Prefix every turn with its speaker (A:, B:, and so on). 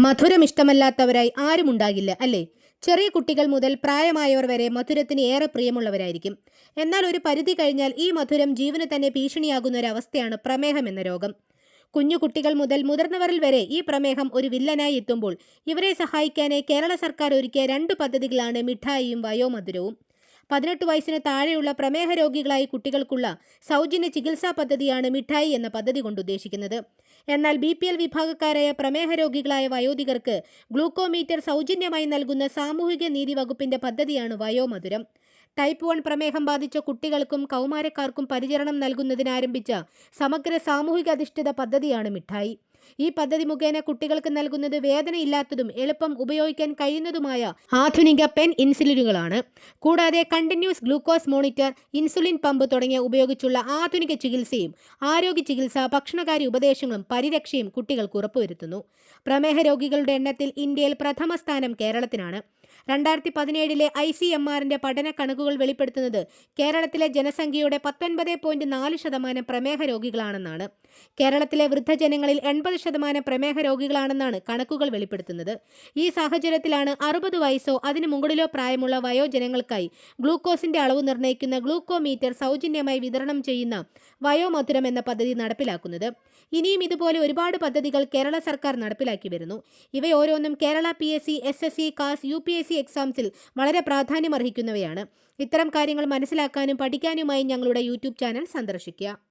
A: മധുരം ഇഷ്ടമല്ലാത്തവരായി ആരുമുണ്ടാകില്ല അല്ലേ? ചെറിയ കുട്ടികൾ മുതൽ പ്രായമായവർ വരെ മധുരത്തിന് ഏറെ പ്രിയമുള്ളവരായിരിക്കും. എന്നാൽ ഒരു പരിധി കഴിഞ്ഞാൽ ഈ മധുരം ജീവന് തന്നെ ഭീഷണിയാകുന്ന ഒരവസ്ഥയാണ് പ്രമേഹം എന്ന രോഗം. കുഞ്ഞു കുട്ടികൾ മുതൽ മുതിർന്നവരിൽ വരെ ഈ പ്രമേഹം ഒരു വില്ലനായി എത്തുമ്പോൾ ഇവരെ സഹായിക്കാനായി കേരള സർക്കാർ ഒരുക്കിയ 2 പദ്ധതികളാണ് മിഠായിയും വയോമധുരവും. 18 വയസ്സിന് താഴെയുള്ള പ്രമേഹ രോഗികളായ കുട്ടികൾക്കുള്ള സൗജന്യ ചികിത്സാ പദ്ധതിയാണ് മിഠായി എന്ന പദ്ധതി കൊണ്ട് ഉദ്ദേശിക്കുന്നത്. എന്നാൽ BPL വിഭാഗക്കാരായ പ്രമേഹ രോഗികളായ വയോധികർക്ക് ഗ്ലൂക്കോമീറ്റർ സൗജന്യമായി നൽകുന്ന സാമൂഹിക നീതി വകുപ്പിന്റെ പദ്ധതിയാണ് വയോമധുരം. ടൈപ്പ് 1 പ്രമേഹം ബാധിച്ച കുട്ടികൾക്കും കൗമാരക്കാർക്കും പരിചരണം നൽകുന്നതിന് ആരംഭിച്ച സമഗ്ര സാമൂഹിക അധിഷ്ഠിത പദ്ധതിയാണ് മിഠായി. ഈ പദ്ധതി മുഖേന കുട്ടികൾക്ക് നൽകുന്നത് വേദനയില്ലാത്തതും എളുപ്പം ഉപയോഗിക്കാൻ കഴിയുന്നതുമായ ആധുനിക പെൻ ഇൻസുലിനുകളാണ്. കൂടാതെ continuous glucose monitor, insulin pump തുടങ്ങിയ ഉപയോഗിച്ചുള്ള ആധുനിക ചികിത്സയും ആരോഗ്യ ചികിത്സ, ഭക്ഷണകാര്യ ഉപദേശങ്ങളും പരിരക്ഷയും കുട്ടികൾക്ക് ഉറപ്പുവരുത്തുന്നു. പ്രമേഹ രോഗികളുടെ എണ്ണത്തിൽ ഇന്ത്യയിൽ പ്രഥമ സ്ഥാനം കേരളത്തിനാണ്. 2017 ICMRന്റെ പഠന കണക്കുകൾ വെളിപ്പെടുത്തുന്നത് കേരളത്തിലെ ജനസംഖ്യയുടെ 19.4% പ്രമേഹ രോഗികളാണെന്നാണ്. കേരളത്തിലെ വൃദ്ധജനങ്ങളിൽ 80% പ്രമേഹ രോഗികളാണെന്നാണ് കണക്കുകൾ വെളിപ്പെടുത്തുന്നത്. ഈ സാഹചര്യത്തിലാണ് 60 വയസ്സോ അതിനു മുകളിലോ പ്രായമുള്ള വയോജനങ്ങൾക്കായി ഗ്ലൂക്കോസിന്റെ അളവ് നിർണ്ണയിക്കുന്ന ഗ്ലൂക്കോമീറ്റർ സൗജന്യമായി വിതരണം ചെയ്യുന്ന വയോമധുരം എന്ന പദ്ധതി നടപ്പിലാക്കുന്നത്. ഇനിയും ഇതുപോലെ ഒരുപാട് പദ്ധതികൾ കേരള സർക്കാർ നടപ്പിലാക്കി വരുന്നു. ഇവയോരോന്നും Kerala PSC, SSC, CAS, UPSC എക്സാംസിൽ വളരെ പ്രാധാന്യമർഹിക്കുന്നവയാണ്. ഇത്തരം കാര്യങ്ങൾ മനസ്സിലാക്കാനും പഠിക്കാനുമായി ഞങ്ങളുടെ YouTube ചാനൽ സന്ദർശിക്കുക.